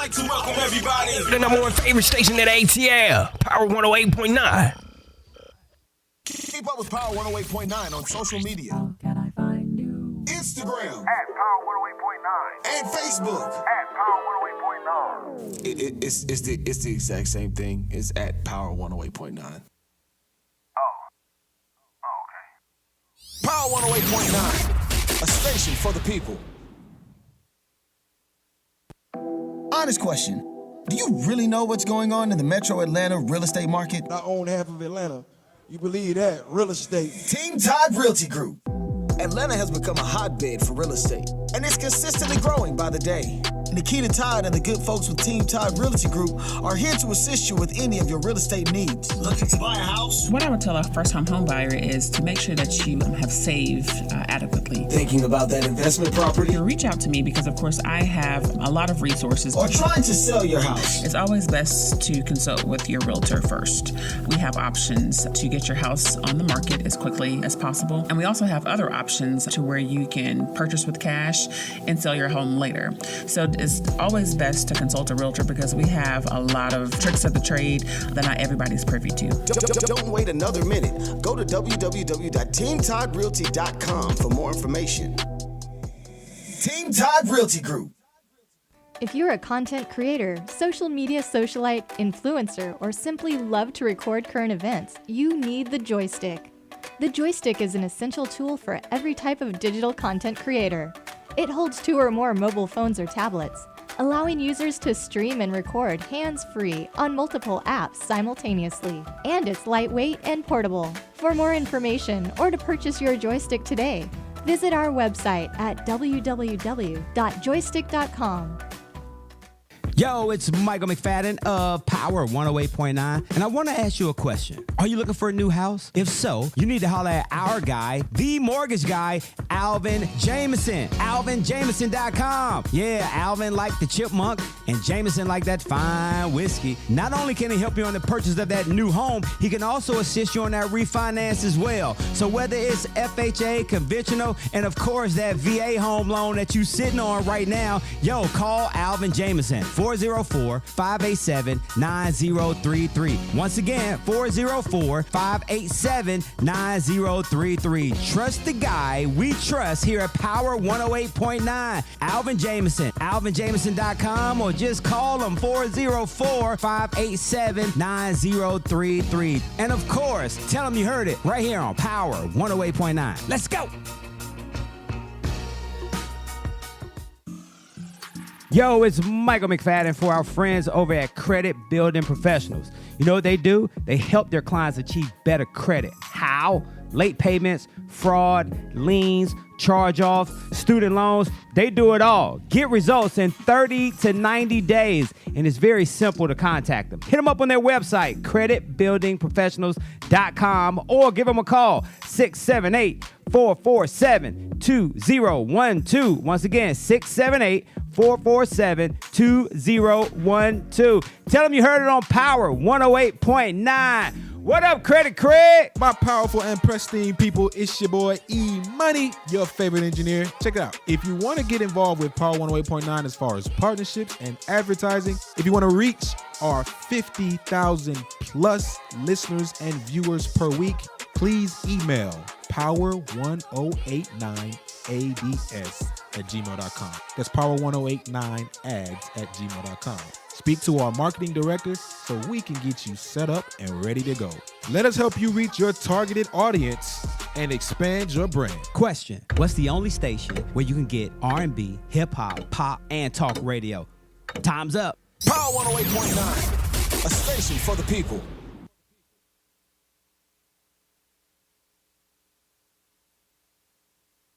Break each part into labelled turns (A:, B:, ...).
A: like to welcome everybody.
B: The number one favorite station at ATL, Power 108.9.
A: Keep up with Power 108.9 on social media.
C: Can I find you?
A: Instagram
D: at Power 108.9
A: and Facebook
D: at Power 108.9.
A: It's the exact same thing. It's at Power 108.9.
D: Okay.
A: Power 108.9, a station for the people. Honest question. Do you really know what's going on in the Metro Atlanta real estate market?
E: I own half of Atlanta. You believe that? Real estate.
A: Team Todd Realty Group. Atlanta has become a hotbed for real estate, and it's consistently growing by the day. Nikita Todd and the good folks with Team Todd Realty Group are here to assist you with any of your real estate needs. Looking to buy a house?
F: What I would tell a first-time home buyer is to make sure that you have saved adequately.
A: Thinking about that investment property?
F: Reach out to me because, of course, I have a lot of resources.
A: Or trying to sell your house?
F: It's always best to consult with your realtor first. We have options to get your house on the market as quickly as possible. And we also have other options to where you can purchase with cash and sell your home later. So it's always best to consult a realtor because we have a lot of tricks of the trade that not everybody's privy to.
A: Don't wait another minute. Go to www.teamtoddrealty.com for more information. Team Todd Realty Group.
G: If you're a content creator, social media socialite, influencer, or simply love to record current events, you need the Joystick. The Joystick is an essential tool for every type of digital content creator. It holds 2 or more mobile phones or tablets, allowing users to stream and record hands-free on multiple apps simultaneously. And it's lightweight and portable. For more information or to purchase your Joystick today, visit our website at www.joystick.com.
H: Yo, it's Michael McFadden of Power 108.9, and I want to ask you a question. Are you looking for a new house? If so, you need to holler at our guy, the mortgage guy, Alvin Jameson. AlvinJameson.com. Yeah, Alvin like the chipmunk, and Jameson like that fine whiskey. Not only can he help you on the purchase of that new home, he can also assist you on that refinance as well. So whether it's FHA, conventional, and of course that VA home loan that you sitting on right now, yo, call Alvin Jameson. 404-587-9033. Once again, 404-587-9033. Trust the guy we trust here at Power 108.9. Alvin Jameson. AlvinJameson.com or just call him 404-587-9033. And of course, tell him you heard it right here on Power 108.9. Let's go. Yo, it's Michael McFadden for our friends over at Credit Building Professionals. You know what they do? They help their clients achieve better credit. How? Late payments, fraud, liens, charge-offs, student loans. They do it all. Get results in 30 to 90 days, and it's very simple to contact them. Hit them up on their website, creditbuildingprofessionals.com, or give them a call, 678-447-2012. Once again, 678-447-2012. Tell them you heard it on Power 108.9. What up, Credit Craig?
E: My powerful and pristine people, it's your boy E-Money, your favorite engineer. Check it out. If you want to get involved with Power 108.9 as far as partnerships and advertising, if you want to reach our 50,000 plus listeners and viewers per week, please email power1089ads@gmail.com. That's power1089ads@gmail.com. Speak to our marketing director so we can get you set up and ready to go. Let us help you reach your targeted audience and expand your brand.
H: Question: what's the only station where you can get R&B, hip-hop, pop, and talk radio? Time's up.
A: Power 108.9, a station for the people.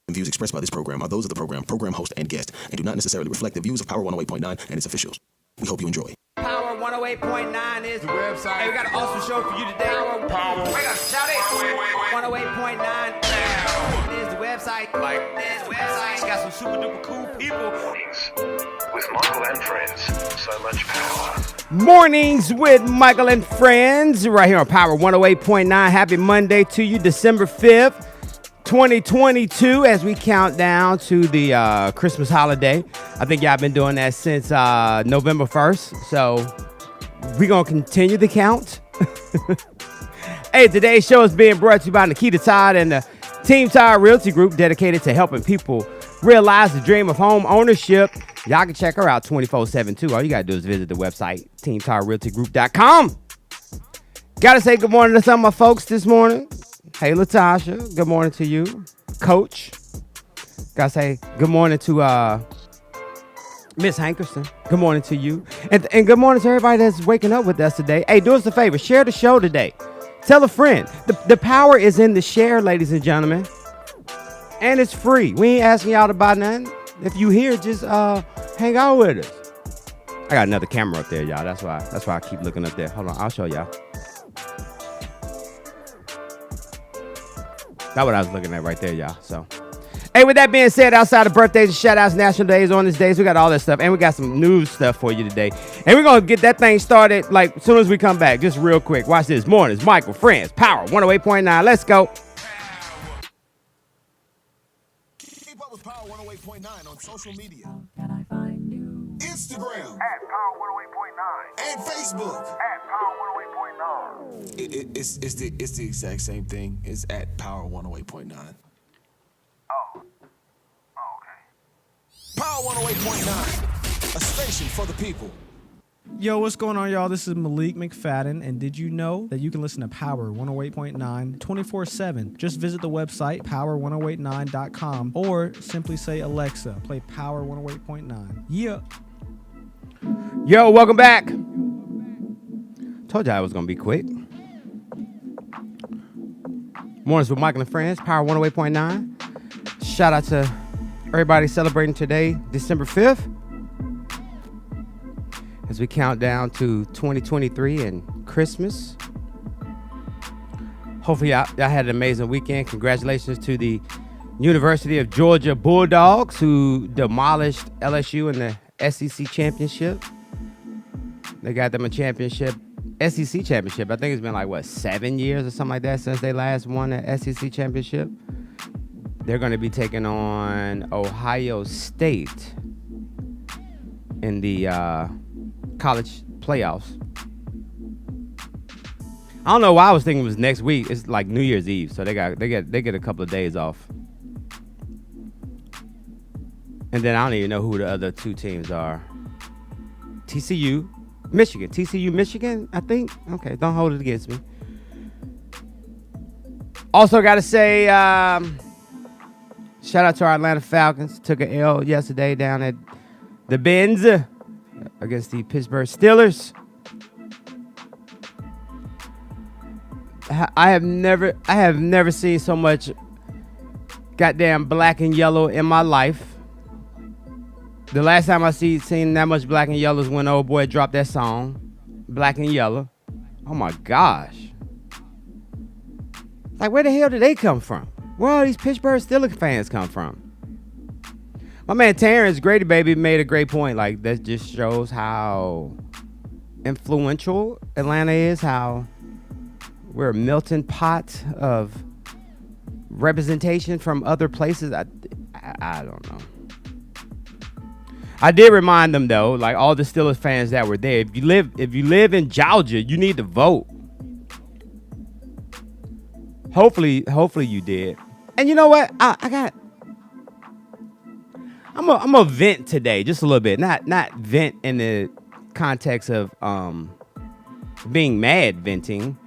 A: The views expressed by this program are those of the program host, and guest, and do not necessarily reflect the views of Power 108.9 and its officials. We hope you enjoy.
H: Power 108.9 is the website. Hey, we got an awesome show for you today. Power. We got to shout it. 108.9 is the website. Like this website. Got some super duper cool people.
D: With Michael and friends, so much power.
H: Mornings with Michael and friends, right here on Power 108.9. Happy Monday to you, December 5th. 2022 as we count down to the Christmas holiday. I think y'all been doing that since November 1st. So we're going to continue the count. Hey, today's show is being brought to you by Nikita Todd and the Team Todd Realty Group, dedicated to helping people realize the dream of home ownership. Y'all can check her out 24/7 too. All you got to do is visit the website, teamtoddrealtygroup.com. Got to say good morning to some of my folks this morning. Hey, Latasha, good morning to you. Coach, got to say good morning to Miss Hankerson. Good morning to you. And good morning to everybody that's waking up with us today. Hey, do us a favor. Share the show today. Tell a friend. The power is in the share, ladies and gentlemen. And it's free. We ain't asking y'all to buy nothing. If you here, just hang out with us. I got another camera up there, y'all. That's why I keep looking up there. Hold on, I'll show y'all. That's what I was looking at right there, y'all. So, hey, with that being said, outside of birthdays and shout-outs, national days, on these days, we got all that stuff. And we got some news stuff for you today. And we're going to get that thing started, like, as soon as we come back. Just real quick. Watch this. Mornings, Michael, Friends, Power, 108.9. Let's go.
A: Keep up with Power 108.9 on social media.
C: Can I find you?
A: Instagram.
D: At Power 108.9.
A: And Facebook.
D: At Power 108.9.
A: It's the exact same thing. It's at Power 108.9.
D: Oh, okay.
A: Power 108.9, a station for the people.
I: Yo, what's going on, y'all? This is Malik McFadden, and did you know that you can listen to Power 108.9 24/7? Just visit the website, power1089.com, or simply say, Alexa, play Power 108.9. Yeah.
H: Yo, welcome back. Told y'all I was going to be quick. Mornings with Michael and Friends, Power 108.9. Shout out to everybody celebrating today, December 5th. As we count down to 2023 and Christmas. Hopefully y'all had an amazing weekend. Congratulations to the University of Georgia Bulldogs, who demolished LSU in the SEC championship. They got them a championship, SEC championship. I think it's been like, 7 years or something like that since they last won the SEC championship. They're going to be taking on Ohio State in the college playoffs. I don't know why I was thinking it was next week. It's like New Year's Eve, so they get a couple of days off. And then I don't even know who the other two teams are. TCU, Michigan, I think. Okay, don't hold it against me. Also got to say, shout out to our Atlanta Falcons. Took an L yesterday down at the Benz against the Pittsburgh Steelers. I have never seen so much goddamn black and yellow in my life. The last time I seen that much black and yellow is when old boy dropped that song, Black and Yellow. Oh my gosh. Like, where the hell did they come from? Where all these Pittsburgh Steelers fans come from? My man Terrence Grady Baby made a great point. Like, that just shows how influential Atlanta is, how we're a melting pot of representation from other places. I don't know. I did remind them though, like all the Steelers fans that were there, if you live in Georgia, you need to vote. Hopefully you did. And you know what? I'm a vent today, just a little bit. Not vent in the context of being mad venting.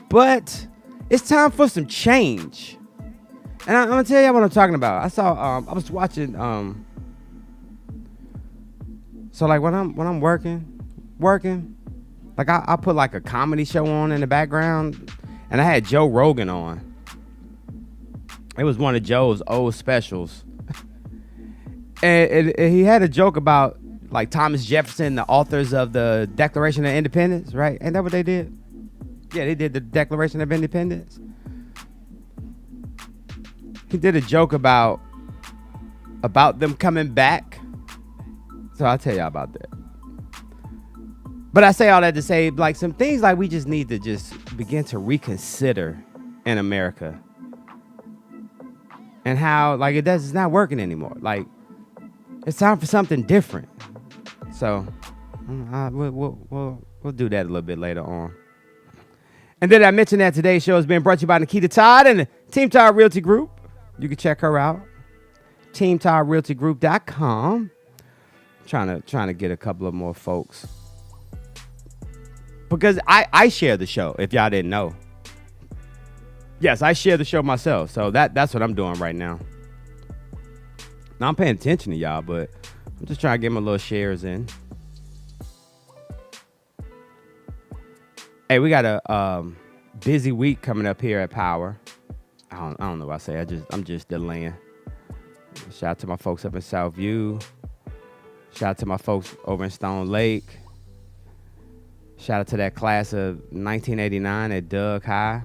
H: But it's time for some change. And I'm gonna tell you what I'm talking about. I saw I was watching so like when I'm working, like I put like a comedy show on in the background, and I had Joe Rogan on. It was one of Joe's old specials. and he had a joke about like Thomas Jefferson, the authors of the Declaration of Independence, right? Ain't that what they did? Yeah, they did the Declaration of Independence. He did a joke about them coming back. So I'll tell y'all about that. But I say all that to say, like, some things like we just need to just begin to reconsider in America. And how, like, it's not working anymore. Like, it's time for something different. So, we'll do that a little bit later on. And then I mentioned that today's show is being brought to you by Nikita Todd and the Team Todd Realty Group. You can check her out. TeamToddRealtyGroup.com. Trying to get a couple of more folks. Because I share the show, if y'all didn't know. Yes, I share the show myself. So that's what I'm doing right now. Now I'm paying attention to y'all, but I'm just trying to get my little shares in. Hey, we got a busy week coming up here at Power. I don't know what I say. I'm just delaying. Shout out to my folks up in Southview. Shout out to my folks over in Stone Lake. Shout out to that class of 1989 at Doug High.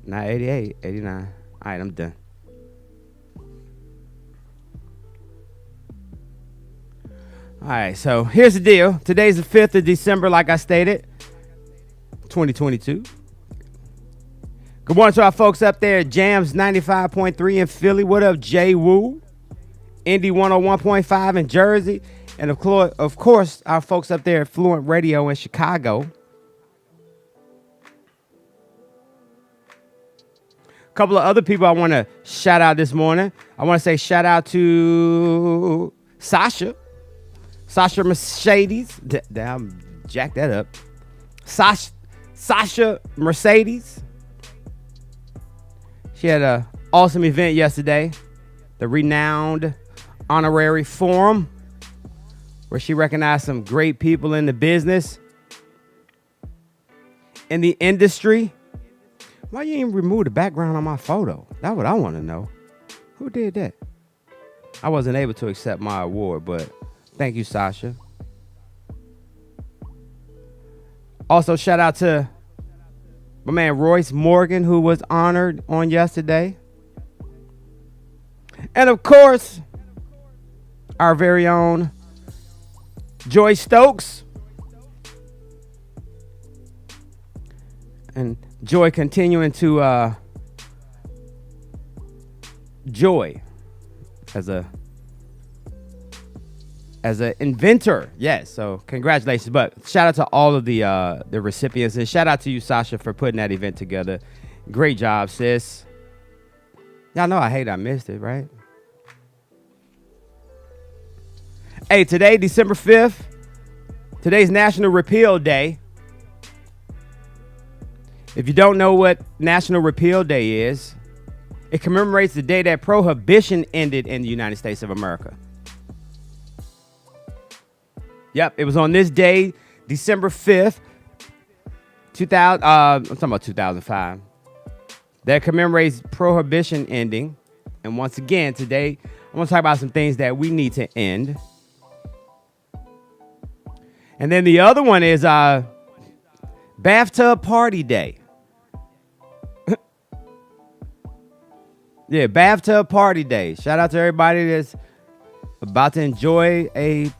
H: Not 88, 89. All right, I'm done. All right, so here's the deal. Today's the 5th of December, like I stated, 2022. Good morning to our folks up there at Jams 95.3 in Philly. What up, Jay Woo? Indy 101.5 in Jersey. And of course, our folks up there at Fluent Radio in Chicago. A couple of other people I want to shout out this morning. I want to say shout out to Sasha Mercedes. Damn, jack that up. Sasha Mercedes. She had an awesome event yesterday. The renowned Honorary Forum, where she recognized some great people in the business, in the industry. Why you even remove the background on my photo? That's what I want to know. Who did that? I wasn't able to accept my award, but thank you, Sasha. Also, shout out to my man Royce Morgan, who was honored on yesterday. And of course, our very own Joy Stokes. And Joy continuing to joy as a inventor. Yes, so congratulations. But shout out to all of the recipients, and shout out to you, Sasha, for putting that event together. Great job, sis. Y'all know I missed it, right? Hey, today, December 5th, today's National Repeal Day. If you don't know what National Repeal Day is, it commemorates the day that prohibition ended in the United States of America. Yep, it was on this day, December 5th, I'm talking about 2005, that commemorates prohibition ending. And once again, today, I want to talk about some things that we need to end. And then the other one is Bathtub Party Day. Yeah, Bathtub Party Day. Shout out to everybody that's about to enjoy a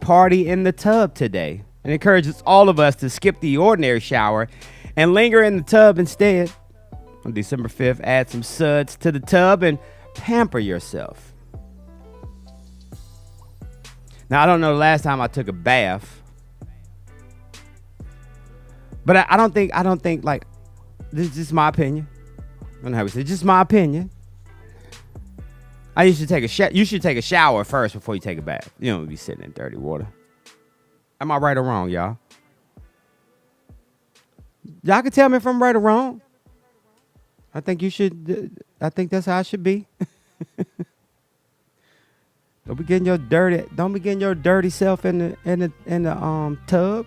H: party in the tub today. It encourages all of us to skip the ordinary shower and linger in the tub instead. On December 5th, add some suds to the tub and pamper yourself. Now, I don't know the last time I took a bath, but I don't think like, this is just my opinion. I don't know how we say it, just my opinion. You should take a shower first before you take a bath. You don't be sitting in dirty water. Am I right or wrong, y'all? Y'all can tell me if I'm right or wrong. I think that's how it should be. Don't be getting your dirty self in the tub.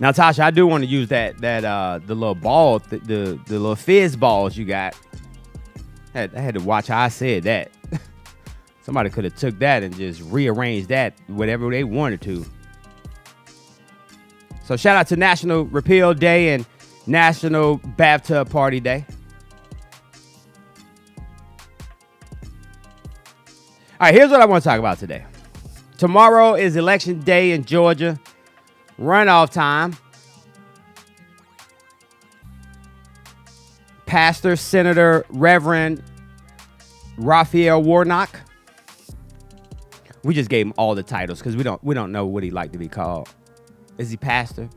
H: Now, Tasha, I do want to use the little ball, the little fizz balls you got. I had to watch how I said that. Somebody could have took that and just rearranged that whatever they wanted to. So shout out to National Repeal Day and National Bathtub Party Day. All right, here's what I want to talk about today. Tomorrow is election day in Georgia. Runoff time. Pastor, Senator, Reverend Raphael Warnock. We just gave him all the titles because we don't know what he like to be called. Is he pastor?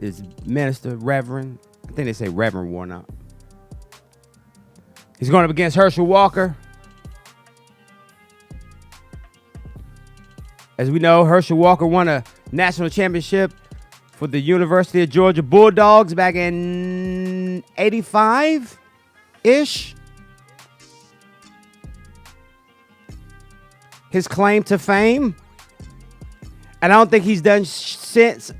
H: Is he minister, reverend? I think they say Reverend Warnock. He's going up against Herschel Walker. As we know, Herschel Walker won a national championship for the University of Georgia Bulldogs back in 85-ish. His claim to fame. And I don't think he's done shit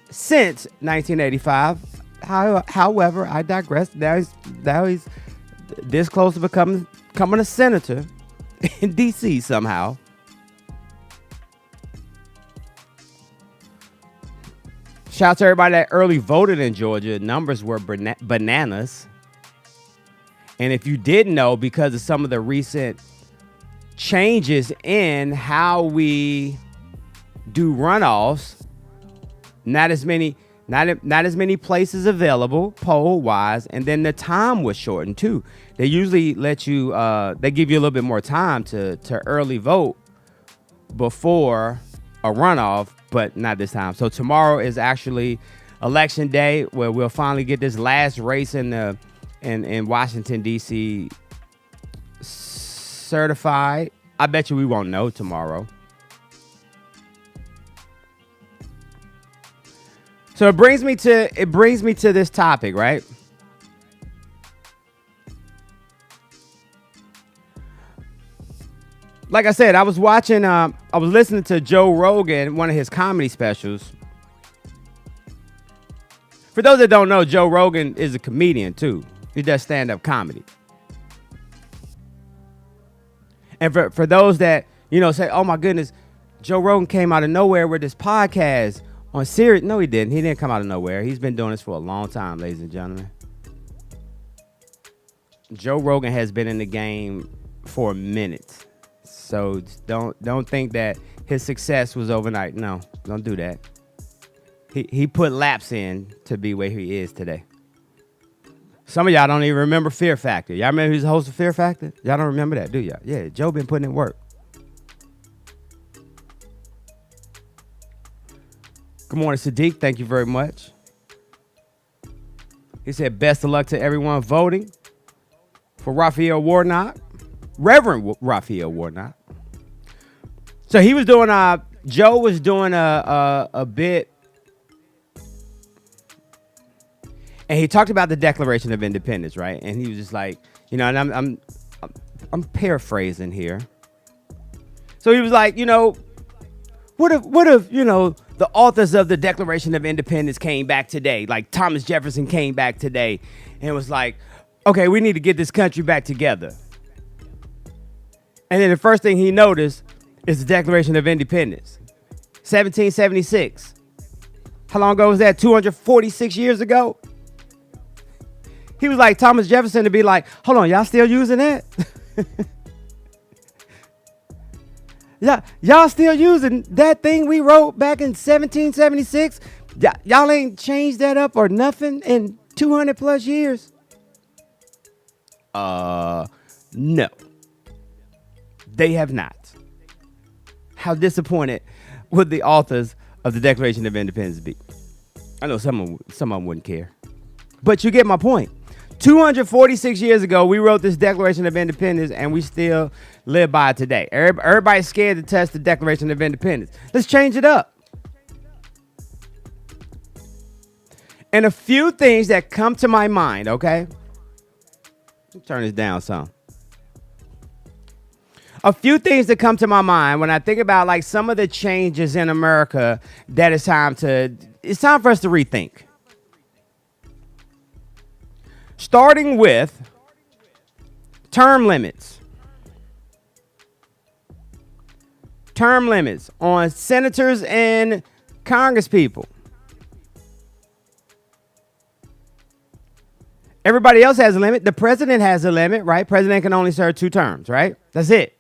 H: since 1985. However, I digress. Now he's this close to becoming a senator in D.C. somehow. Shout out to everybody that early voted in Georgia. Numbers were bananas. And if you didn't know, because of some of the recent changes in how we do runoffs, not as many places available poll wise, and then the time was shortened too. They usually let you they give you a little bit more time to early vote before a runoff, but not this time. So tomorrow is actually election day, where we'll finally get this last race in Washington D.C. certified. I bet you we won't know tomorrow. So it brings me to this topic, right? Like I said, I was listening to Joe Rogan, one of his comedy specials. For those that don't know, Joe Rogan is a comedian too. He does stand-up comedy. And for those that, say, oh my goodness, Joe Rogan came out of nowhere with this podcast on Sirius. No, he didn't. He didn't come out of nowhere. He's been doing this for a long time, ladies and gentlemen. Joe Rogan has been in the game for a minute. So don't think that his success was overnight. No, don't do that. He put laps in to be where he is today. Some of y'all don't even remember Fear Factor. Y'all remember who's the host of Fear Factor? Y'all don't remember that, do y'all? Yeah, Joe been putting in work. Good morning, Sadiq. Thank you very much. He said, best of luck to everyone voting for Raphael Warnock. Reverend Raphael Warnock. So he was doing, Joe was doing a bit, and he talked about the Declaration of Independence, right? And he was just like, and I'm paraphrasing here. So he was like, what if the authors of the Declaration of Independence came back today, like Thomas Jefferson came back today, and was like, okay, we need to get this country back together. And then the first thing he noticed is the Declaration of Independence, 1776. How long ago was that? 246 years ago? He was like Thomas Jefferson to be like, hold on, y'all still using that? Yeah, y'all still using that thing we wrote back in 1776? Y'all ain't changed that up or nothing in 200 plus years? No. They have not. How disappointed would the authors of the Declaration of Independence be? I know some of them wouldn't care. But you get my point. 246 years ago, we wrote this Declaration of Independence, and we still live by it today. Everybody's scared to touch the Declaration of Independence. Let's change it up. And a few things that come to my mind, okay? Let me turn this down some. A few things that come to my mind when I think about like some of the changes in America that it's time for us to rethink. Starting with term limits. Term limits on senators and congresspeople. Everybody else has a limit. The president has a limit, right? President can only serve 2 terms, right? That's it.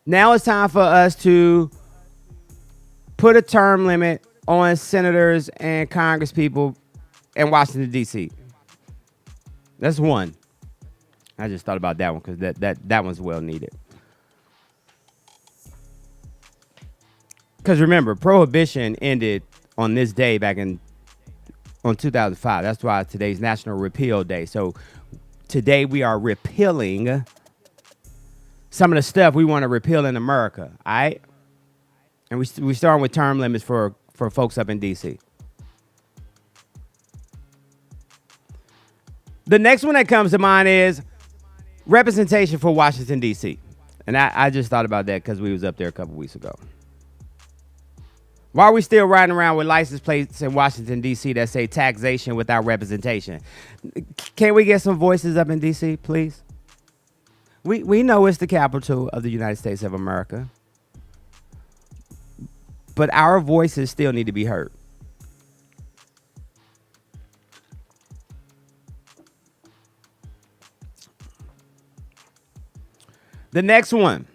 H: Now it's time for us to put a term limit on senators and Congress people in Washington, D.C.? That's one. I just thought about that one because that one's well needed. Because remember, Prohibition ended on this day back on 2005. That's why today's National Repeal Day. So today we are repealing some of the stuff we want to repeal in America. All right? And we starting with term limits for folks up in D.C. The next one that comes to mind is representation for Washington, D.C. And I just thought about that because we was up there a couple weeks ago. Why are we still riding around with license plates in Washington, D.C. that say taxation without representation? Can we get some voices up in D.C., please? We know it's the capital of the United States of America. But our voices still need to be heard. The next one.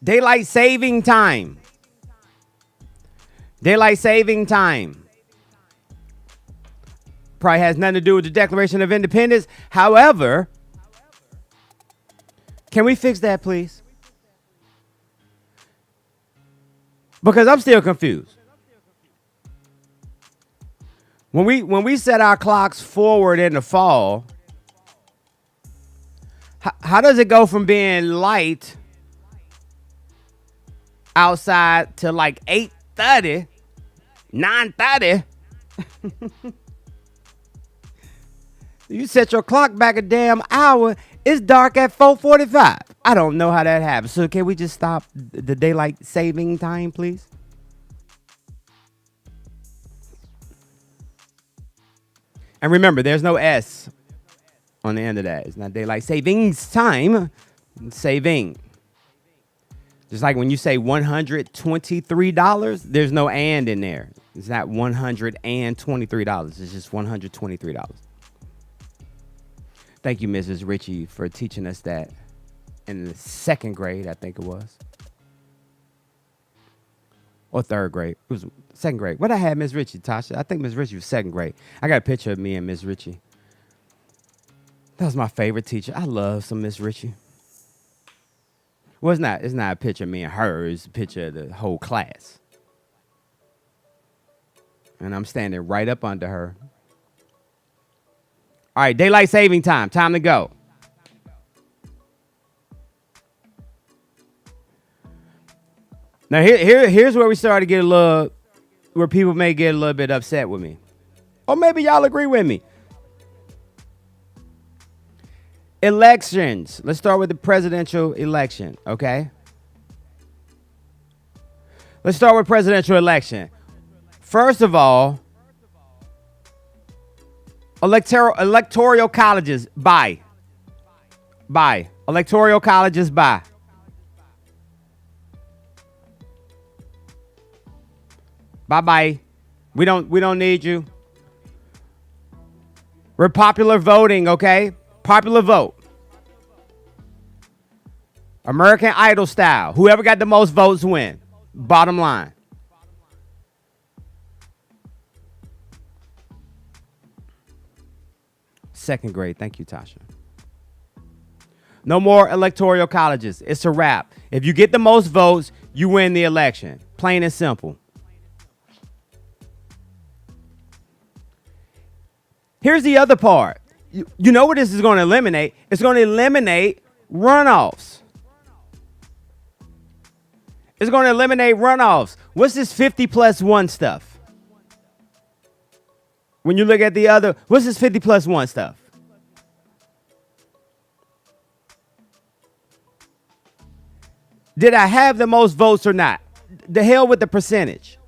H: Daylight saving time. Daylight saving time. Probably has nothing to do with the Declaration of Independence. However, can we fix that, please? Because I'm still confused. When we set our clocks forward in the fall, how does it go from being light outside to like 8:30, 9:30? You set your clock back a damn hour. It's dark at 4:45. I don't know how that happens. So can we just stop the daylight saving time, please? And remember, there's no S on the end of that. It's not daylight savings time. It's saving. Just like when you say $123, there's no and in there. It's not $123. It's just $123. Thank you, Mrs. Ritchie, for teaching us that in the second grade, I think it was. Or third grade. It was second grade. What I had, Miss Ritchie, Tasha? I think Miss Ritchie was second grade. I got a picture of me and Miss Ritchie. That was my favorite teacher. I love some Miss Ritchie. Well, it's not a picture of me and her. It's a picture of the whole class. And I'm standing right up under her. All right, daylight saving time. Time to go. Now, here's where we start to get a little, where people may get a little bit upset with me. Or maybe y'all agree with me. Elections. Let's start with the presidential election, okay? Let's start with presidential election. First of all, electoral colleges, bye. Bye. Electoral colleges, bye. Bye-bye. We don't need you. We're popular voting, okay? Popular vote. American Idol style. Whoever got the most votes win. Bottom line. Second grade. Thank you, Tasha. No more electoral colleges. It's a wrap. If you get the most votes, you win the election. Plain and simple. Here's the other part. You know what this is going to eliminate? It's going to eliminate runoffs. It's going to eliminate runoffs. What's this 50+1 stuff? When you look at the other, what's this 50+1 stuff? Did I have the most votes or not? The hell with the percentage.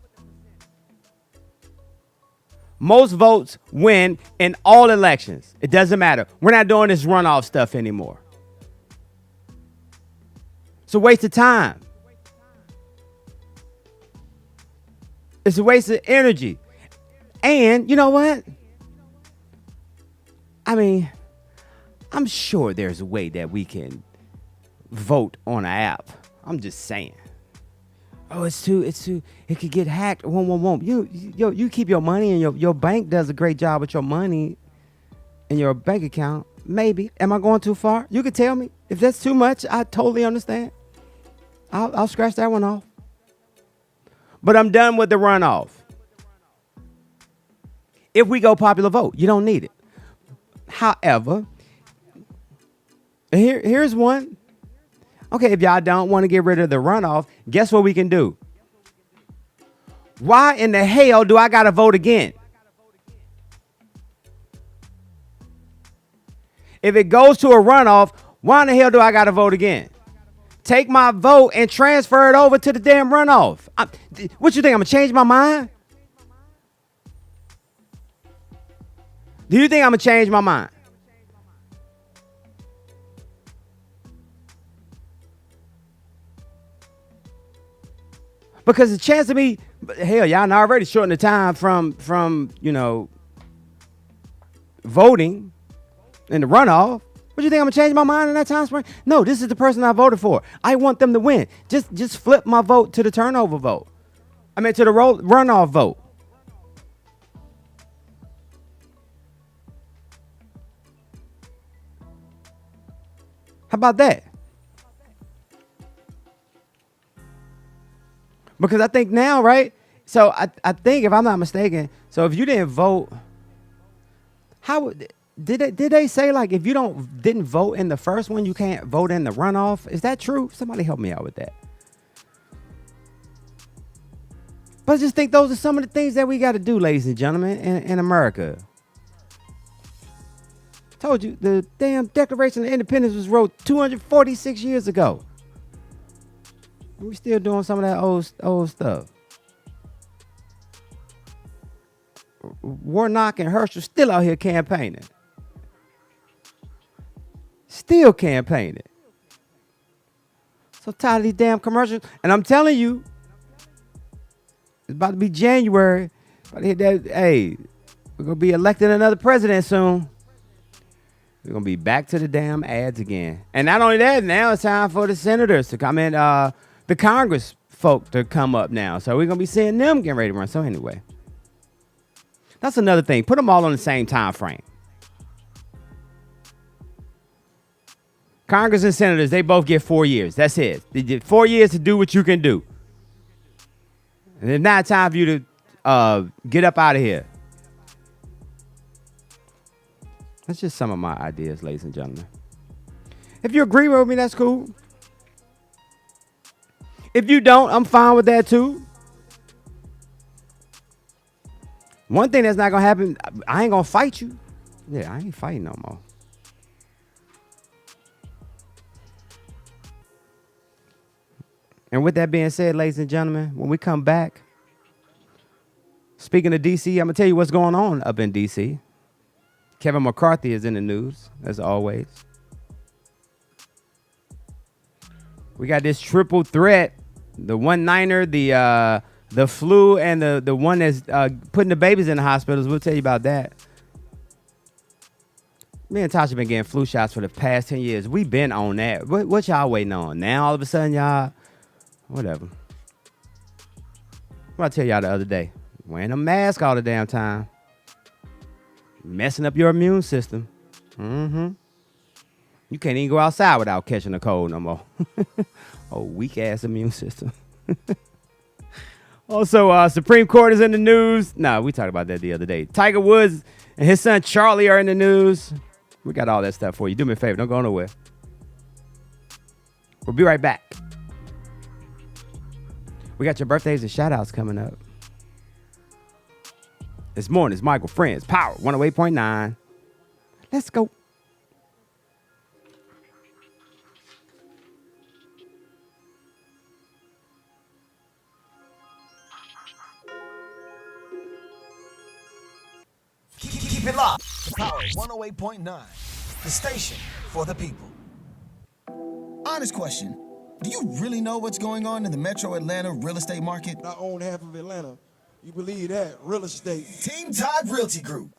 H: Most votes win in all elections. It doesn't matter. We're not doing this runoff stuff anymore. It's a waste of time. It's a waste of energy. And you know what? I mean, I'm sure there's a way that we can vote on an app. I'm just saying. Oh, it's too. It could get hacked. Won't. You keep your money, and your bank does a great job with your money in your bank account. Maybe. Am I going too far? You could tell me. If that's too much, I totally understand. I'll scratch that one off. But I'm done with the runoff. If we go popular vote, you don't need it. However, here's one. Okay, if y'all don't want to get rid of the runoff, guess what we can do? Why in the hell do I got to vote again? If it goes to a runoff, why in the hell do I got to vote again? Take my vote and transfer it over to the damn runoff. What you think, I'm going to change my mind? Do you think I'm going to change my mind? Because the chance of me, hell, y'all already shortened the time from voting in the runoff. What do you think, I'm going to change my mind in that time frame? No, this is the person I voted for. I want them to win. Just flip my vote to the turnover vote. To the runoff vote. How about that? Because I think now, right? So I think, if I'm not mistaken, so if you didn't vote, how did they say, like, if you didn't vote in the first one, you can't vote in the runoff? Is that true? Somebody help me out with that. But I just think those are some of the things that we got to do, ladies and gentlemen, in America. Told you, the damn Declaration of Independence was wrote 246 years ago. We still doing some of that old stuff. Warnock and Herschel still out here campaigning. Still campaigning. So tired of these damn commercials. And I'm telling you, it's about to be January. About to hit that. Hey, we're going to be electing another president soon. We're going to be back to the damn ads again. And not only that, now it's time for the senators to come in. The Congress folk to come up now. So we're going to be seeing them getting ready to run. So anyway, that's another thing. Put them all on the same time frame. Congress and senators, they both get 4 years. That's it. They get 4 years to do what you can do. And it's not time for you to get up out of here. That's just some of my ideas, ladies and gentlemen. If you agree with me, that's cool. If you don't, I'm fine with that too. One thing that's not going to happen, I ain't going to fight you. Yeah, I ain't fighting no more. And with that being said, ladies and gentlemen, when we come back, speaking of D.C., I'm going to tell you what's going on up in D.C. Kevin McCarthy is in the news, as always. We got this triple threat. The one-niner, the flu, and the one that's putting the babies in the hospitals. We'll tell you about that. Me and Tasha been getting flu shots for the past 10 years. We've been on that. What y'all waiting on? Now all of a sudden, y'all, whatever. What I tell y'all the other day? Wearing a mask all the damn time. Messing up your immune system. Mm-hmm. You can't even go outside without catching a cold no more. Oh, weak-ass immune system. Also, Supreme Court is in the news. Nah, we talked about that the other day. Tiger Woods and his son Charlie are in the news. We got all that stuff for you. Do me a favor. Don't go nowhere. We'll be right back. We got your birthdays and shout-outs coming up. This morning is Michael Friends, Power 108.9. Let's go.
A: Keep it locked. Power 108.9. The station for the people. Honest question. Do you really know what's going on in the Metro Atlanta real estate market?
J: I own half of Atlanta. You believe that? Real estate.
A: Team Todd Realty Group.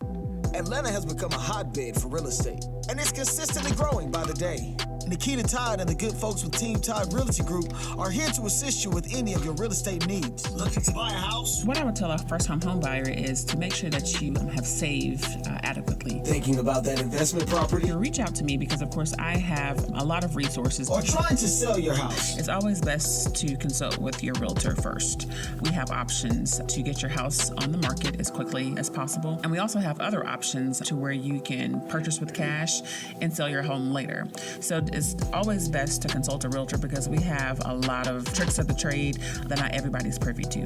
A: Atlanta has become a hotbed for real estate, and it's consistently growing by the day. Nikita Todd and the good folks with Team Todd Realty Group are here to assist you with any of your real estate needs. Looking to buy a house?
F: What I would tell a first-time home buyer is to make sure that you have saved adequately.
A: Thinking about that investment property?
F: Reach out to me because, of course, I have a lot of resources.
A: Or trying to sell your house?
F: It's always best to consult with your realtor first. We have options to get your house on the market as quickly as possible. And we also have other options to where you can purchase with cash and sell your home later. So it's always best to consult a realtor because we have a lot of tricks of the trade that not everybody's privy to.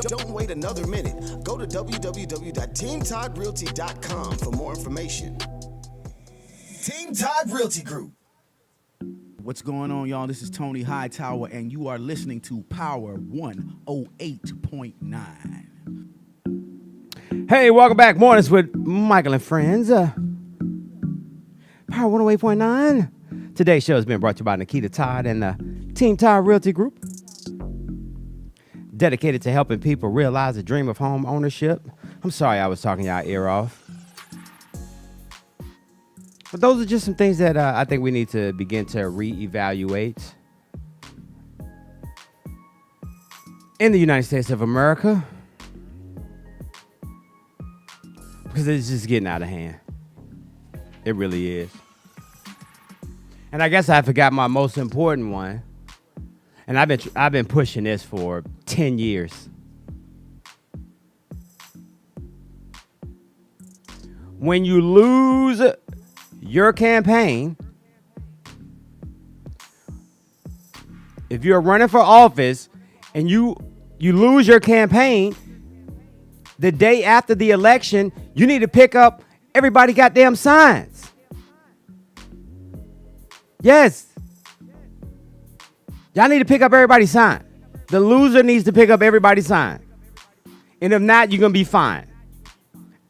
A: Don't wait another minute. Go to www.teamtoddrealty.com for more information. Team Todd Realty Group.
K: What's going on, y'all? This is Tony Hightower, and you are listening to Power 108.9.
H: Hey, welcome back. Mornings with Michael and Friends. Power 108.9. Today's show has been brought to you by Nikita Todd and the Team Todd Realty Group. Dedicated to helping people realize the dream of home ownership. I'm sorry I was talking y'all ear off. But those are just some things that I think we need to begin to reevaluate in the United States of America. Because it's just getting out of hand. It really is. And I guess I forgot my most important one. And I've been pushing this for 10 years. When you lose your campaign, if you're running for office and you lose your campaign, the day after the election, you need to pick up everybody goddamn signs. Yes. Y'all need to pick up everybody's sign. The loser needs to pick up everybody's sign. And if not, you're going to be fine.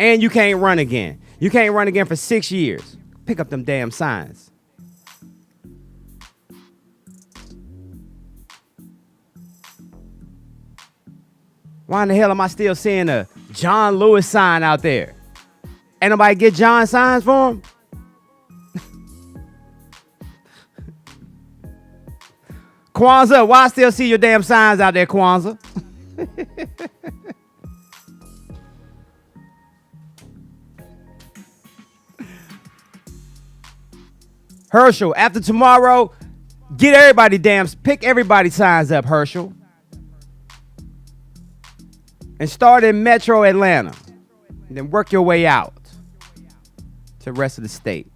H: And you can't run again. You can't run again for 6 years. Pick up them damn signs. Why in the hell am I still seeing a John Lewis sign out there? Ain't nobody get John signs for him? Kwanzaa, why I still see your damn signs out there, Kwanzaa? Herschel, after tomorrow, get everybody pick everybody's signs up, Herschel. And start in Metro Atlanta. And then work your way out to the rest of the state.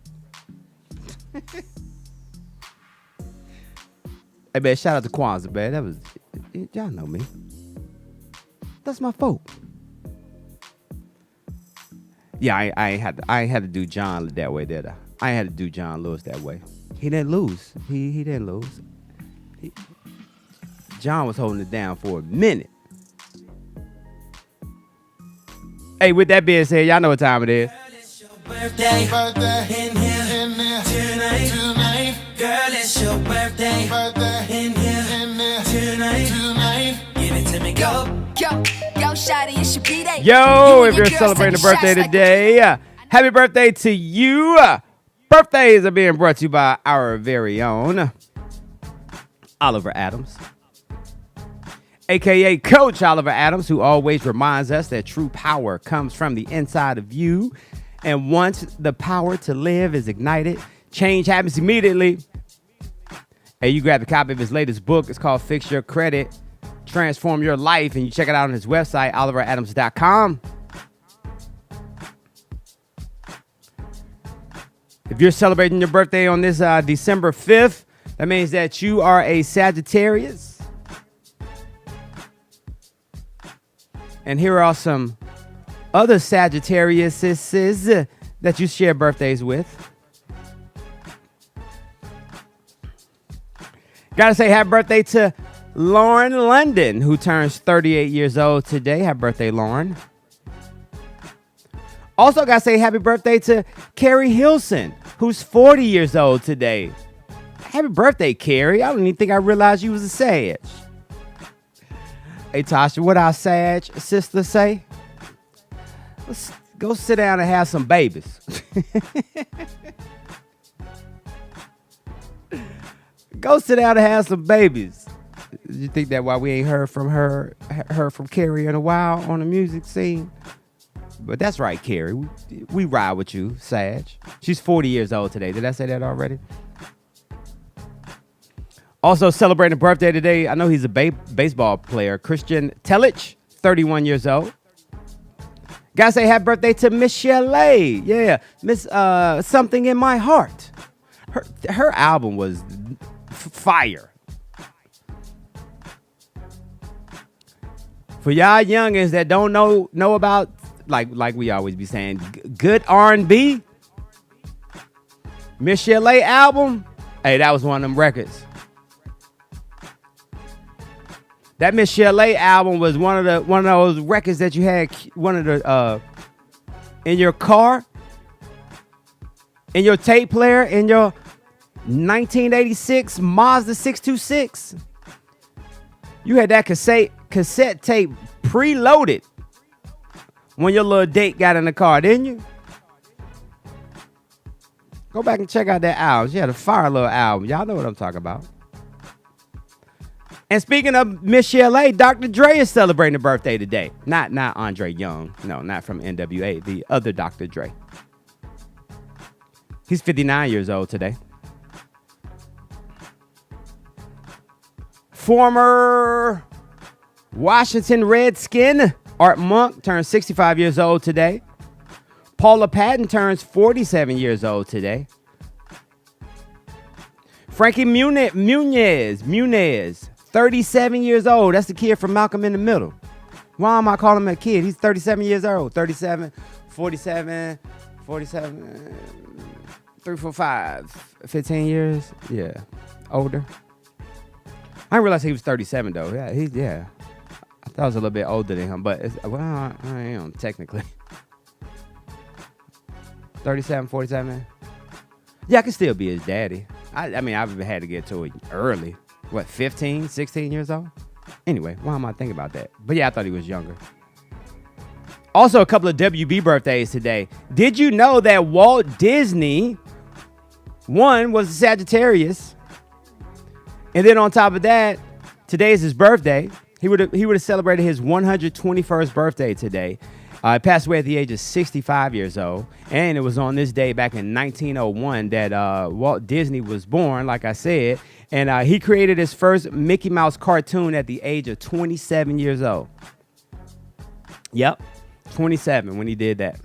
H: Hey, man, shout out to Kwanzaa, man. That was, y'all know me. That's my folk. Yeah, I ain't had to do John that way, did I? I ain't had to do John Lewis that way. He didn't lose. He didn't lose. John was holding it down for a minute. Hey, with that being said, y'all know what time it is.
L: Birthday in here tonight. Girl, it's your birthday in here tonight. Give it to me, go, shawty, it's your B-Day.
H: Yo, if you're celebrating a birthday today, happy birthday to you. Birthdays are being brought to you by our very own Oliver Adams, a.k.a. Coach Oliver Adams, who always reminds us that true power comes from the inside of you. And once the power to live is ignited, change happens immediately. Hey, you grab a copy of his latest book. It's called Fix Your Credit, Transform Your Life. And you check it out on his website, oliveradams.com. If you're celebrating your birthday on this December 5th, that means that you are a Sagittarius. And here are some other Sagittariuses that you share birthdays with. Gotta say happy birthday to Lauren London, who turns 38 years old today. Happy birthday, Lauren. Also gotta say happy birthday to Carrie Hilson, who's 40 years old today. Happy birthday, Carrie. I don't even think I realized you was a Sag. Hey, Tasha, what our Sag sister say? Let's go sit down and have some babies. Go sit down and have some babies. You think that why we ain't heard from Carrie in a while on the music scene? But that's right, Carrie. We ride with you, Sag. She's 40 years old today. Did I say that already? Also celebrating a birthday today, I know he's a baseball player. Christian Telich, 31 years old. Gotta say happy birthday to Miss Chalet. Yeah, Miss Something in My Heart. Her album was fire. For y'all youngins that don't know about, like we always be saying, good R&B, Miss Chalet album, hey, that was one of them records. That Miss Chalet album was one of those records that you had in your car, in your tape player, in your 1986 Mazda 626. You had that cassette tape preloaded when your little date got in the car, didn't you? Go back and check out that album. She had a fire little album. Y'all know what I'm talking about. And speaking of Miss Chalet, Dr. Dre is celebrating a birthday today. Not Andre Young. No, not from NWA. The other Dr. Dre. He's 59 years old today. Former Washington Redskin Art Monk turns 65 years old today. Paula Patton turns 47 years old today. Frankie Muniz, 37 years old. That's the kid from Malcolm in the Middle. Why am I calling him a kid? He's 37 years old. 37, 47, 3, 4, 5, 15 years. Yeah, older. I didn't realize he was 37 though. Yeah. I thought I was a little bit older than him, but I am technically. 37, 47. Yeah, I can still be his daddy. I mean, I've had to get to it early. What, 15, 16 years old? Anyway, why am I thinking about that? But yeah, I thought he was younger. Also, a couple of WB birthdays today. Did you know that Walt Disney, one, was a Sagittarius? And then on top of that, today is his birthday. He would have celebrated his 121st birthday today. He passed away at the age of 65 years old. And it was on this day back in 1901 that Walt Disney was born, like I said. And he created his first Mickey Mouse cartoon at the age of 27 years old. Yep, 27 when he did that.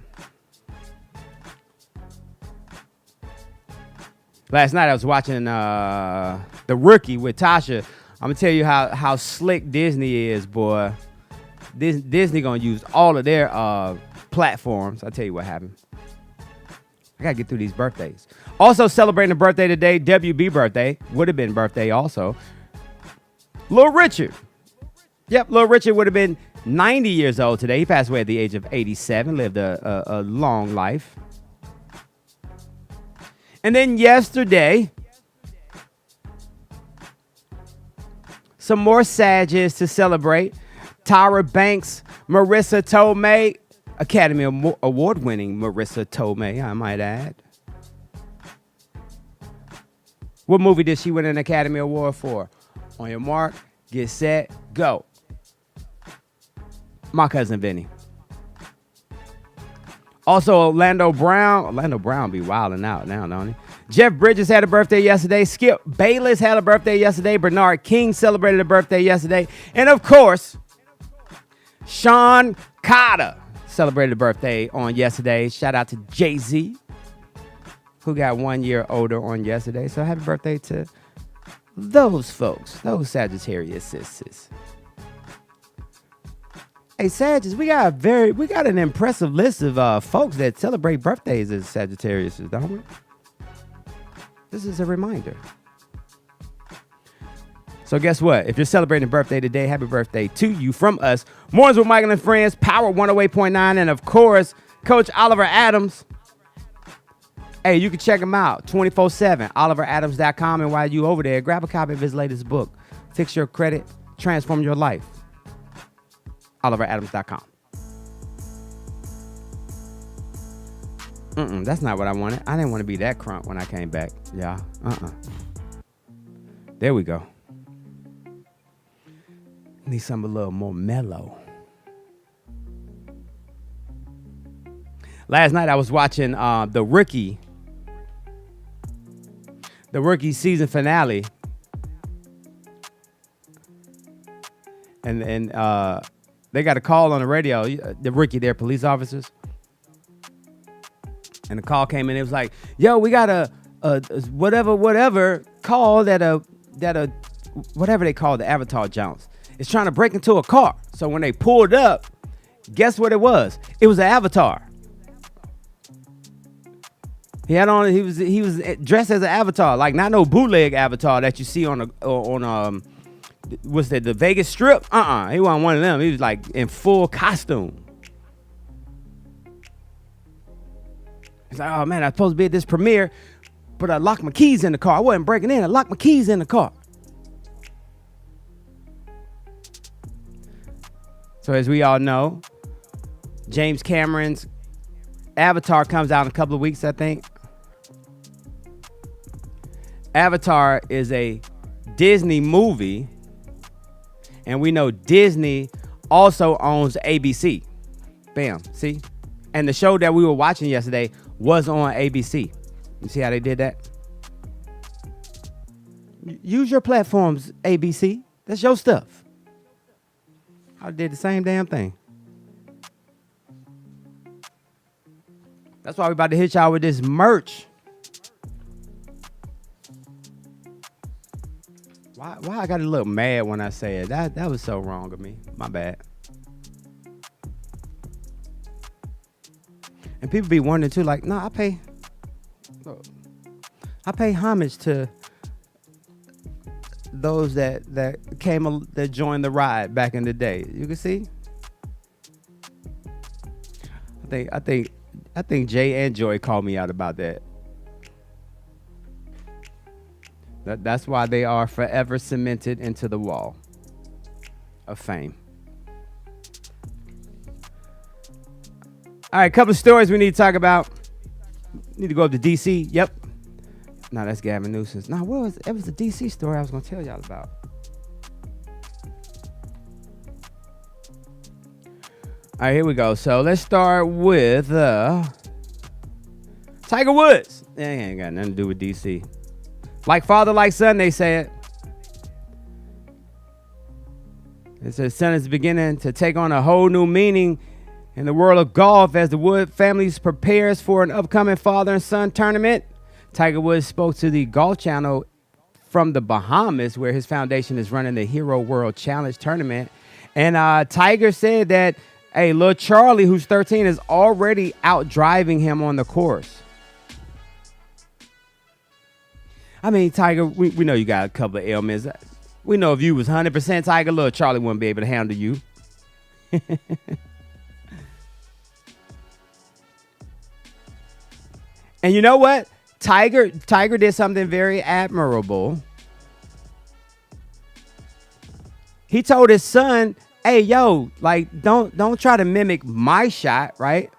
H: Last night I was watching The Rookie with Tasha. I'm going to tell you how slick Disney is, boy. Disney going to use all of their platforms. I'll tell you what happened. I got to get through these birthdays. Also celebrating a birthday today, WB birthday. Would have been birthday also. Little Richard. Yep, Little Richard would have been 90 years old today. He passed away at the age of 87. Lived a long life. And then yesterday, some more Sages to celebrate. Tyra Banks, Marissa Tomei, Academy Award-winning Marissa Tomei, I might add. What movie did she win an Academy Award for? On your mark, get set, go. My Cousin Vinny. Also, Orlando Brown be wilding out now, don't he? Jeff Bridges had a birthday yesterday. Skip Bayless had a birthday yesterday. Bernard King celebrated a birthday yesterday. And of course, Sean Carter celebrated a birthday on yesterday. Shout out to Jay-Z, who got 1 year older on yesterday. So happy birthday to those folks, those Sagittarius sisters. Hey, Sagittarius, we got an impressive list of folks that celebrate birthdays as Sagittarius, don't we? This is a reminder. So guess what? If you're celebrating a birthday today, happy birthday to you from us. Mornings with Michael and Friends, Power 108.9, and of course, Coach Oliver Adams. Hey, you can check him out 24/7, oliveradams.com. And while you over there, grab a copy of his latest book, Fix Your Credit, Transform Your Life. oliveradams.com. That's not what I wanted. I didn't want to be that crunk when I came back. Yeah. There we go. Need something a little more mellow. Last night I was watching The Rookie season finale. And they got a call on the radio. The Rookie, they're police officers. And the call came in. It was like, yo, we got a whatever call that whatever they call the Avatar Jones. It's trying to break into a car. So when they pulled up, guess what it was? It was an Avatar. He had on. He was dressed as an Avatar, like not no bootleg Avatar that you see on what's that? The Vegas Strip? He wasn't one of them. He was like in full costume. He's like, oh man, I was supposed to be at this premiere, but I locked my keys in the car. I wasn't breaking in. I locked my keys in the car. So as we all know, James Cameron's Avatar comes out in a couple of weeks, I think. Avatar is a Disney movie, and we know Disney also owns ABC. Bam, see? And the show that we were watching yesterday was on ABC. You see how they did that? Use your platforms, ABC. That's your stuff. I did the same damn thing. That's why we're about to hit y'all with this merch. Why I got to look mad when I say it? That was so wrong of me. My bad. And people be wondering too, like, no, I pay homage to those that joined the ride back in the day. You can see. I think Jay and Joy called me out about that. That's why they are forever cemented into the wall of fame. All right, a couple of stories we need to talk about. Need to go up to D.C. Yep. No, that's Gavin Newsom's. No, it was a D.C. story I was going to tell y'all about. All right, here we go. So let's start with Tiger Woods. That ain't got nothing to do with D.C. Like father, like son, they said. It says son is beginning to take on a whole new meaning in the world of golf as the Wood family prepares for an upcoming father and son tournament. Tiger Woods spoke to the Golf Channel from the Bahamas, where his foundation is running the Hero World Challenge tournament. And Tiger said that, hey, little Charlie, who's 13, is already out driving him on the course. I mean, Tiger, we know you got a couple of ailments. We know if you was 100% Tiger, little Charlie wouldn't be able to handle you. And you know what? Tiger did something very admirable. He told his son, hey, yo, like, don't try to mimic my shot, right?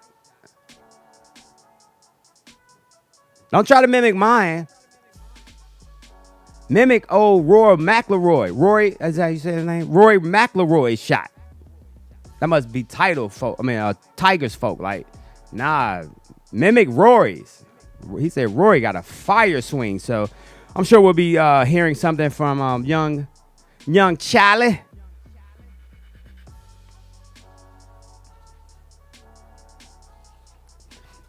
H: Don't try to mimic mine. Mimic old Rory McIlroy. Rory, is that how you say his name? Rory McIlroy's shot. That must be Tiger's folk. Like, nah, mimic Rory's. He said Rory got a fire swing. So I'm sure we'll be hearing something from young Charlie.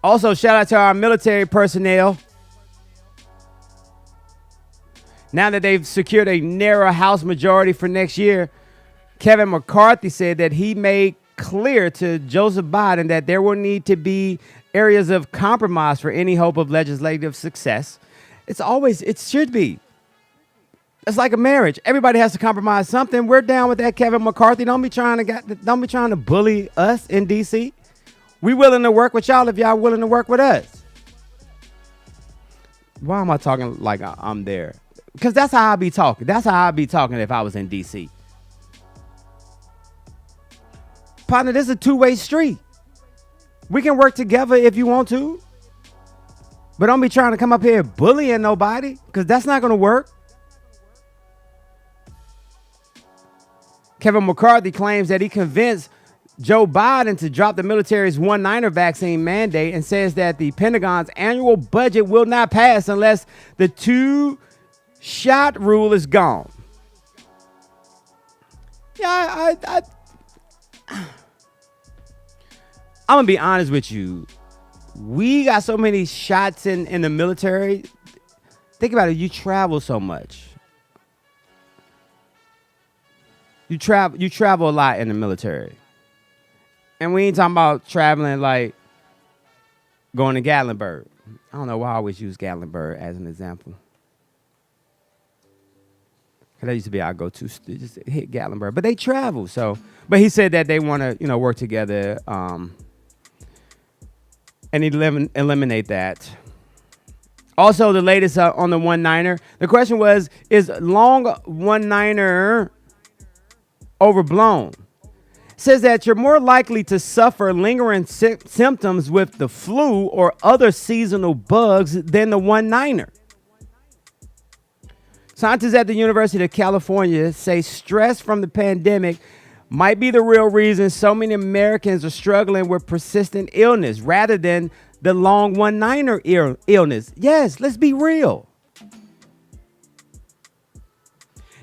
H: Also, shout out to our military personnel. Now that they've secured a narrow House majority for next year, Kevin McCarthy said that he made clear to Joseph Biden that there will need to be areas of compromise for any hope of legislative success. It should be. It's like a marriage. Everybody has to compromise something. We're down with that, Kevin McCarthy. Don't be trying to bully us in D.C. We willing to work with y'all if y'all willing to work with us. Why am I talking like I'm there? Because that's how I be talking. That's how I'd be talking if I was in D.C. Partner, this is a two-way street. We can work together if you want to. But don't be trying to come up here bullying nobody, because that's not going to work. Kevin McCarthy claims that he convinced Joe Biden to drop the military's one-niner vaccine mandate and says that the Pentagon's annual budget will not pass unless the two-shot rule is gone. Yeah, I'm going to be honest with you. We got so many shots in the military. Think about it. You travel so much. You travel a lot in the military. And we ain't talking about traveling like going to Gatlinburg. I don't know why I always use Gatlinburg as an example. Cause that used to be our go-to, just hit Gatlinburg. But they travel, so. But he said that they want to, work together, and eliminate that. Also, the latest on the one-niner. The question was, is long one-niner overblown? Says that you're more likely to suffer lingering symptoms with the flu or other seasonal bugs than the one-niner. Scientists at the University of California say stress from the pandemic might be the real reason so many Americans are struggling with persistent illness rather than the long one-niner illness. Yes, let's be real.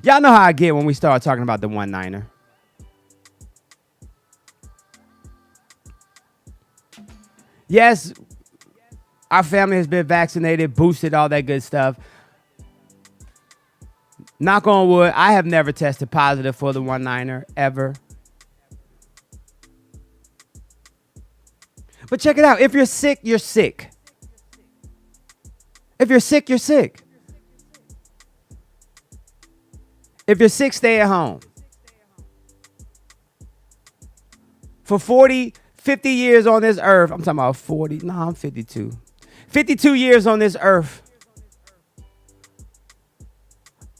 H: Y'all know how I get when we start talking about the one-niner. Yes, our family has been vaccinated, boosted, all that good stuff. Knock on wood, I have never tested positive for the one-niner, ever. But check it out. If you're sick, you're sick. If you're sick, you're sick. If you're sick, stay at home. For 50 years on this earth. I'm talking about 40. No, I'm 52. 52 years on this earth.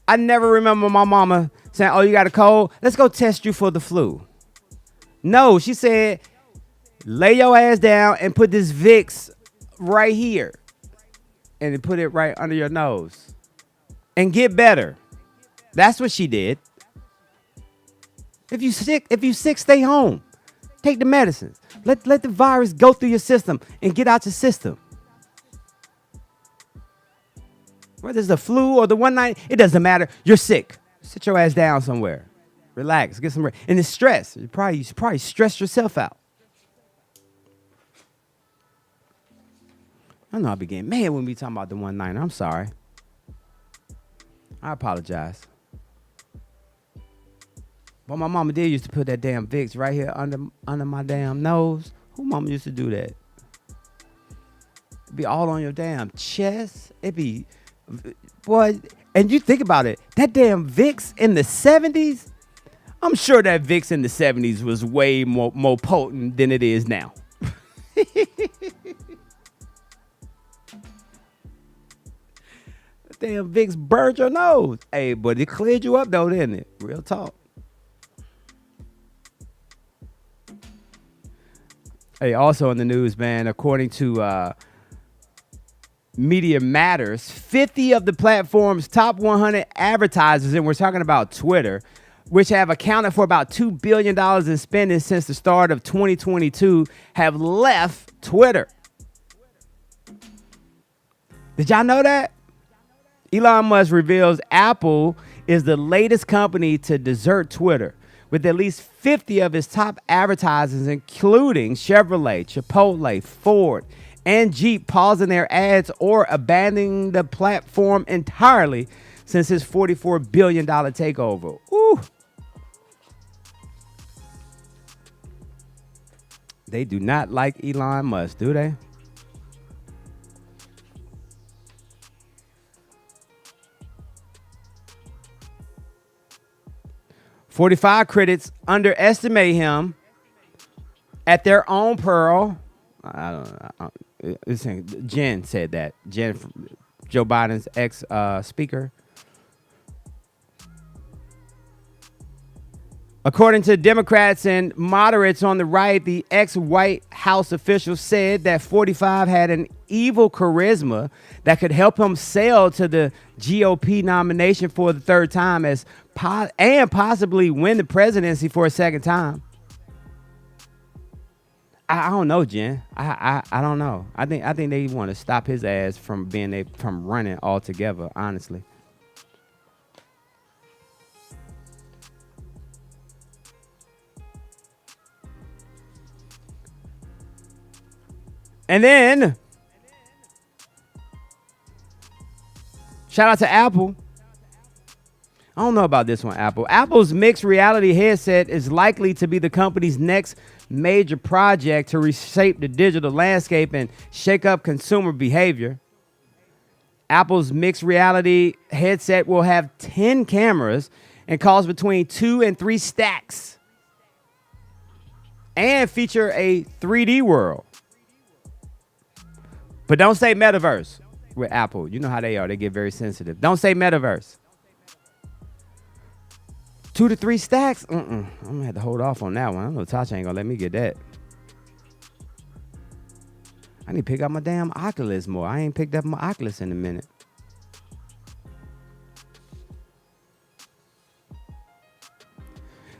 H: I never remember my mama saying, oh, you got a cold? Let's go test you for the flu. No, she said, lay your ass down and put this Vicks right here. And then put it right under your nose. And get better. That's what she did. If you sick, stay home. Take the medicines. Let the virus go through your system and get out your system. Whether it's the flu or the one-niner, it doesn't matter. You're sick. Sit your ass down somewhere. Relax. Get some rest. And it's stress. You probably stress yourself out. I know I be getting mad when we talking about the one-niner. I'm sorry. I apologize. But my mama did used to put that damn Vicks right here under my damn nose. Who mama used to do that? It'd be all on your damn chest. It'd be, boy, and you think about it, that damn Vicks in the 70s, I'm sure that Vicks in the 70s was way more potent than it is now. Damn Vicks burned your nose. Hey, but it cleared you up though, didn't it? Real talk. Hey, also in the news, man, according to Media Matters, 50 of the platform's top 100 advertisers, and we're talking about Twitter, which have accounted for about $2 billion in spending since the start of 2022, have left Twitter. Did y'all know that? Elon Musk reveals Apple is the latest company to desert Twitter, with at least 50 of his top advertisers, including Chevrolet, Chipotle, Ford, and Jeep, pausing their ads or abandoning the platform entirely since his $44 billion takeover. Ooh. They do not like Elon Musk, do they? "45 critics underestimate him at their own peril." I don't know. Jen said that. Jen, Joe Biden's ex-speaker. According to Democrats and moderates on the right, the ex-White House official said that 45 had an evil charisma that could help him sail to the GOP nomination for the third time and possibly win the presidency for a second time. I don't know, Jen. I don't know. I think they want to stop his ass from running altogether, honestly. And then, shout out to Apple. I don't know about this one, Apple. Apple's mixed reality headset is likely to be the company's next major project to reshape the digital landscape and shake up consumer behavior. Apple's mixed reality headset will have 10 cameras and cost between 2 and 3 stacks and feature a 3D world. But don't say metaverse with Apple. You know how they are. They get very sensitive. Don't say metaverse. 2 to 3 stacks? I'm going to have to hold off on that one. I know Tasha ain't going to let me get that. I need to pick up my damn Oculus more. I ain't picked up my Oculus in a minute.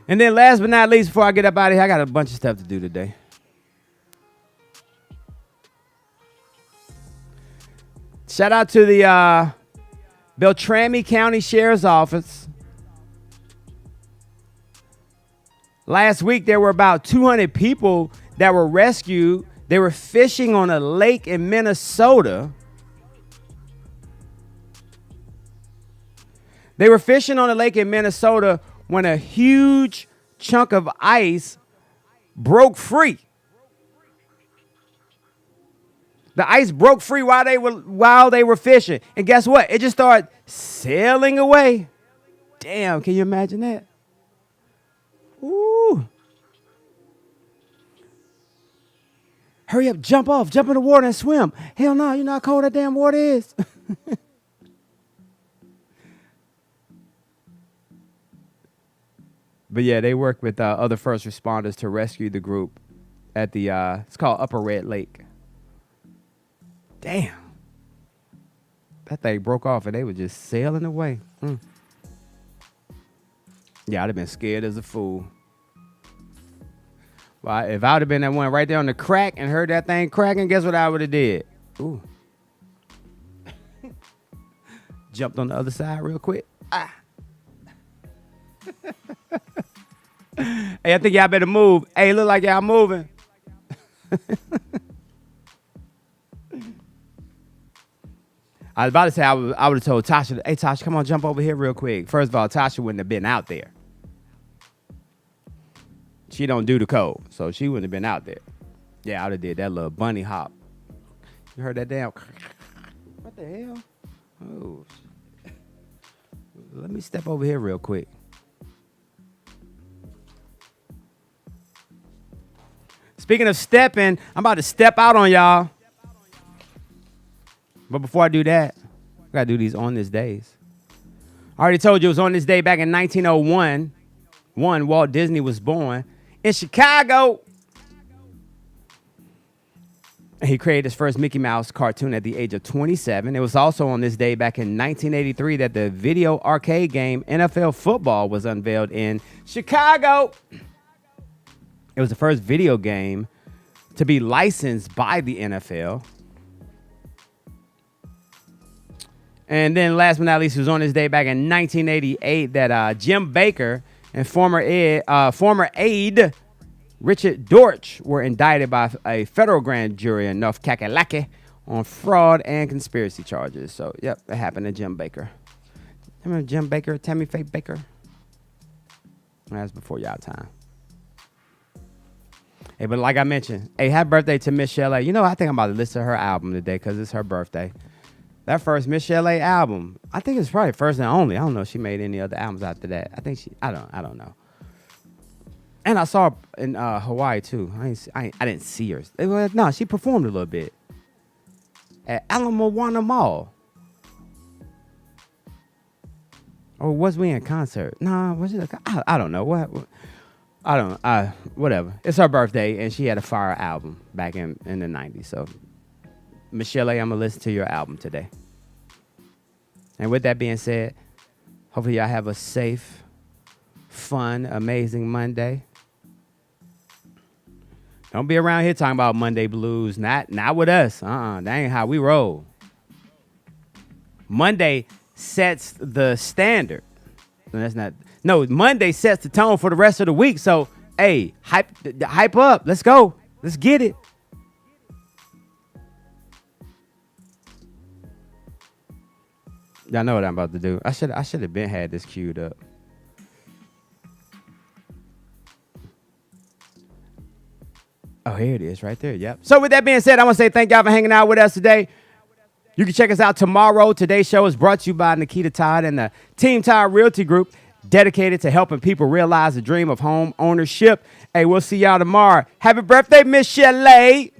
H: And then last but not least, before I get up out of here, I got a bunch of stuff to do today. Shout out to the Beltrami County Sheriff's Office. Last week, there were about 200 people that were rescued. They were fishing on a lake in Minnesota. They were fishing on a lake in Minnesota when a huge chunk of ice broke free. The ice broke free while they were fishing. And guess what? It just started sailing away. Damn, can you imagine that? Ooh. Hurry up, jump in the water and swim. Hell no, you know how cold that damn water is. But yeah, they worked with other first responders to rescue the group at the, it's called Upper Red Lake. Damn. That thing broke off and they were just sailing away. Yeah, I'd have been scared as a fool. Well, if I would have been that one right there on the crack and heard that thing cracking, guess what I would have did? Ooh. Jumped on the other side real quick. Ah. Hey, I think y'all better move. Hey, look like y'all moving. I was about to say I would have told Tasha, hey, Tasha, come on, jump over here real quick. First of all, Tasha wouldn't have been out there. She don't do the code, so she wouldn't have been out there. Yeah, I would have did that little bunny hop. You heard that damn? What the hell? Oh, let me step over here real quick. Speaking of stepping, I'm about to step out on y'all. But before I do that, I got to do these on this days. I already told you it was on this day back in 1901. Walt Disney was born in Chicago. He created his first Mickey Mouse cartoon at the age of 27. It was also on this day back in 1983 that the video arcade game NFL Football was unveiled in Chicago. It was the first video game to be licensed by the NFL. And then last but not least, it was on this day back in 1988 that Jim Baker and former aide Richard Dortch were indicted by a federal grand jury in North Kakalaki on fraud and conspiracy charges. So, yep, that happened to Jim Baker. Remember Jim Baker, Tammy Faye Baker? That was before y'all time. Hey, but like I mentioned, hey, happy birthday to Miss Chalet. You know, I think I'm about to listen to her album today because it's her birthday. That first Miss Chalet album, I think it's probably first and only. I don't know if she made any other albums after that. I think I don't know. And I saw her in Hawaii too. I didn't see her. No, she performed a little bit at Ala Moana Mall. Or was we in concert? Nah, was it? I don't know. What? whatever. It's her birthday, and she had a fire album back in the 90s. So, Michelle, I'm going to listen to your album today. And with that being said, hopefully y'all have a safe, fun, amazing Monday. Don't be around here talking about Monday blues. Not with us. That ain't how we roll. Monday sets the standard. Monday sets the tone for the rest of the week. So, hey, hype up. Let's go. Let's get it. Y'all know what I'm about to do. I should have been had this queued up. Oh, here it is right there. Yep. So with that being said, I want to say thank y'all for hanging out with us today. You can check us out tomorrow. Today's show is brought to you by Nikita Todd and the Team Todd Realty Group, dedicated to helping people realize the dream of home ownership. Hey, we'll see y'all tomorrow. Happy birthday, Miss Shelley.